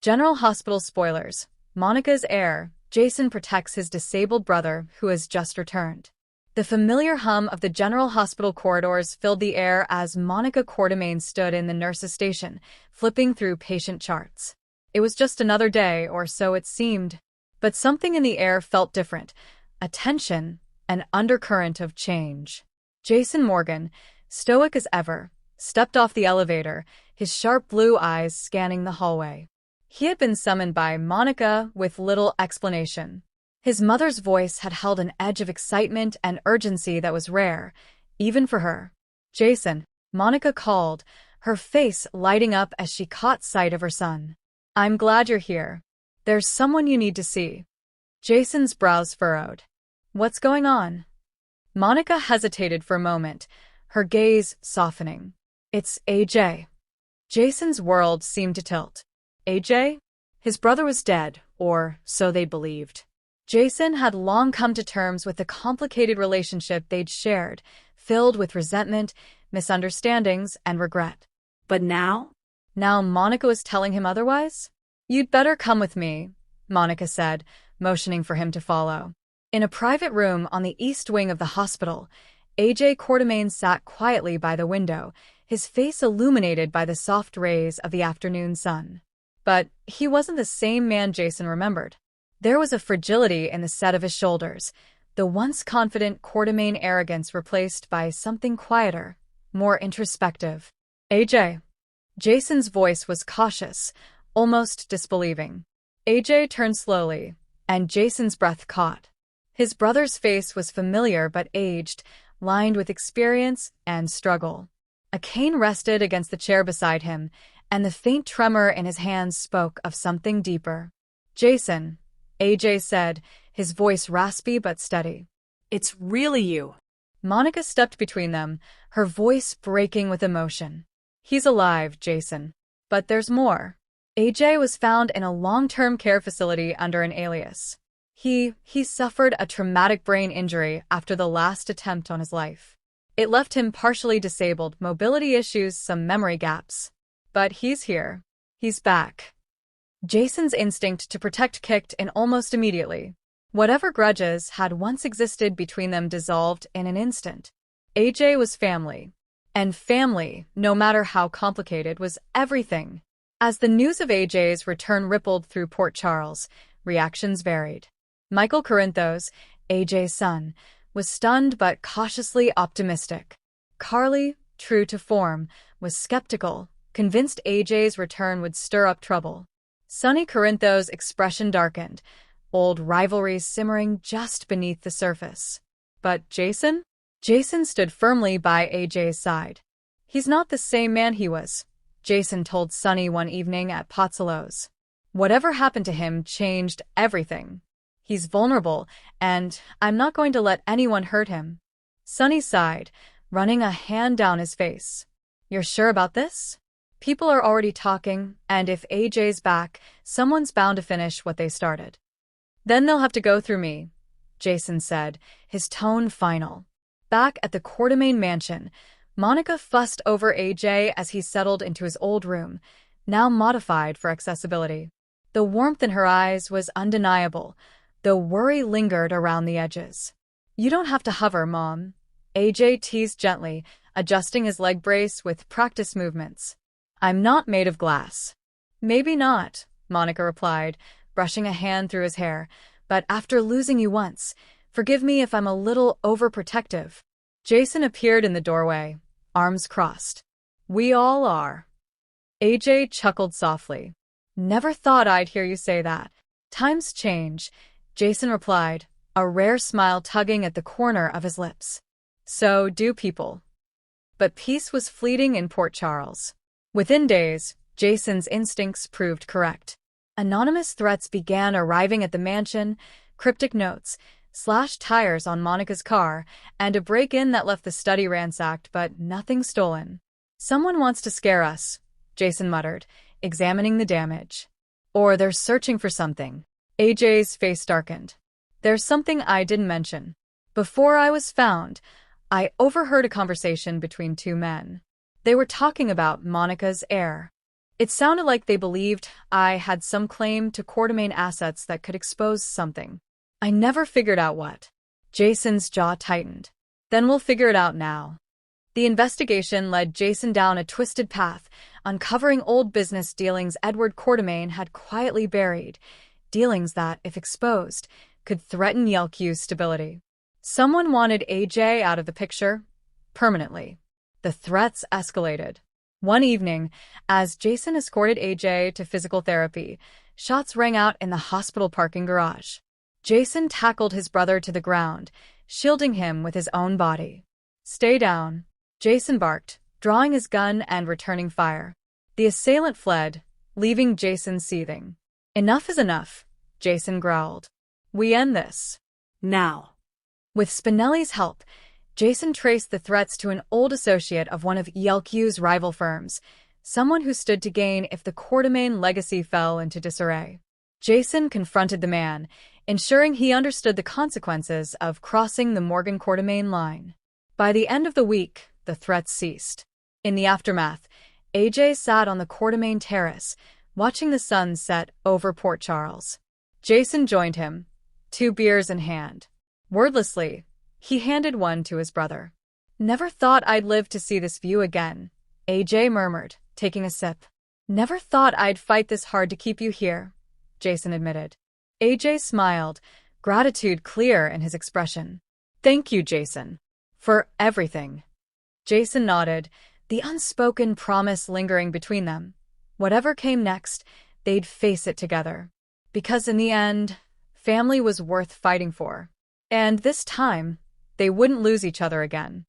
General Hospital spoilers. Monica's heir, Jason protects his disabled brother who has just returned. The familiar hum of the General Hospital corridors filled the air as Monica Quartermain stood in the nurse's station, flipping through patient charts. It was just another day, or so it seemed. But something in the air felt different. A tension, an undercurrent of change. Jason Morgan, stoic as ever, stepped off the elevator, his sharp blue eyes scanning the hallway. He had been summoned by Monica with little explanation. His mother's voice had held an edge of excitement and urgency that was rare, even for her. "Jason," Monica called, her face lighting up as she caught sight of her son. "I'm glad you're here. There's someone you need to see." Jason's brows furrowed. "What's going on?" Monica hesitated for a moment, her gaze softening. "It's AJ." Jason's world seemed to tilt. AJ? His brother was dead, or so they believed. Jason had long come to terms with the complicated relationship they'd shared, filled with resentment, misunderstandings, and regret. But now? Now Monica was telling him otherwise? "You'd better come with me," Monica said, motioning for him to follow. In a private room on the east wing of the hospital, AJ Quartermain sat quietly by the window, his face illuminated by the soft rays of the afternoon sun. But he wasn't the same man Jason remembered. There was a fragility in the set of his shoulders, the once confident Quartermain arrogance replaced by something quieter, more introspective. "AJ." Jason's voice was cautious, almost disbelieving. AJ turned slowly, and Jason's breath caught. His brother's face was familiar but aged, lined with experience and struggle. A cane rested against the chair beside him, and the faint tremor in his hands spoke of something deeper. "Jason," AJ said, his voice raspy but steady. "It's really you." Monica stepped between them, her voice breaking with emotion. "He's alive, Jason. But there's more." AJ was found in a long-term care facility under an alias. He suffered a traumatic brain injury after the last attempt on his life. It left him partially disabled, mobility issues, some memory gaps. But he's here. He's back. Jason's instinct to protect kicked in almost immediately. Whatever grudges had once existed between them dissolved in an instant. AJ was family. And family, no matter how complicated, was everything. As the news of AJ's return rippled through Port Charles, reactions varied. Michael Corinthos, AJ's son, was stunned but cautiously optimistic. Carly, true to form, was skeptical, convinced AJ's return would stir up trouble. Sonny Corinthos' expression darkened, old rivalries simmering just beneath the surface. But Jason? Jason stood firmly by AJ's side. "He's not the same man he was," Jason told Sonny one evening at Pozzolo's. "Whatever happened to him changed everything. He's vulnerable, and I'm not going to let anyone hurt him." Sonny sighed, running a hand down his face. "You're sure about this? People are already talking, and if AJ's back, someone's bound to finish what they started." "Then they'll have to go through me," Jason said, his tone final. Back at the Quartermain mansion, Monica fussed over AJ as he settled into his old room, now modified for accessibility. The warmth in her eyes was undeniable, though worry lingered around the edges. "You don't have to hover, Mom," AJ teased gently, adjusting his leg brace with practice movements. "I'm not made of glass." "Maybe not," Monica replied, brushing a hand through his hair, "but after losing you once, forgive me if I'm a little overprotective." Jason appeared in the doorway, arms crossed. "We all are." AJ chuckled softly. "Never thought I'd hear you say that." "Times change," Jason replied, a rare smile tugging at the corner of his lips. "So do people." But peace was fleeting in Port Charles. Within days, Jason's instincts proved correct. Anonymous threats began arriving at the mansion, cryptic notes, slashed tires on Monica's car, and a break-in that left the study ransacked but nothing stolen. "Someone wants to scare us," Jason muttered, examining the damage. "Or they're searching for something." AJ's face darkened. "There's something I didn't mention. Before I was found, I overheard a conversation between two men. They were talking about Monica's heir. It sounded like they believed I had some claim to Quartermain assets that could expose something. I never figured out what. Jason's jaw tightened. Then we'll figure it out now. The investigation led Jason down a twisted path, uncovering old business dealings Edward Quartermain had quietly buried, dealings that, if exposed, could threaten Yelq's stability. Someone wanted AJ out of the picture, permanently. The threats escalated. One evening, as Jason escorted AJ to physical therapy, shots rang out in the hospital parking garage. Jason tackled his brother to the ground, shielding him with his own body. "Stay down," Jason barked, drawing his gun and returning fire. The assailant fled, leaving Jason seething. "Enough is enough," Jason growled. "We end this. Now." With Spinelli's help, Jason traced the threats to an old associate of one of Yelq's rival firms, someone who stood to gain if the Quartermain legacy fell into disarray. Jason confronted the man, ensuring he understood the consequences of crossing the Morgan Quartermain line. By the end of the week, the threats ceased. In the aftermath, AJ sat on the Quartermain terrace, watching the sun set over Port Charles. Jason joined him, 2 beers in hand. Wordlessly, he handed one to his brother. "Never thought I'd live to see this view again," AJ murmured, taking a sip. "Never thought I'd fight this hard to keep you here," Jason admitted. AJ smiled, gratitude clear in his expression. "Thank you, Jason. For everything." Jason nodded, the unspoken promise lingering between them. Whatever came next, they'd face it together. Because in the end, family was worth fighting for. And this time, they wouldn't lose each other again.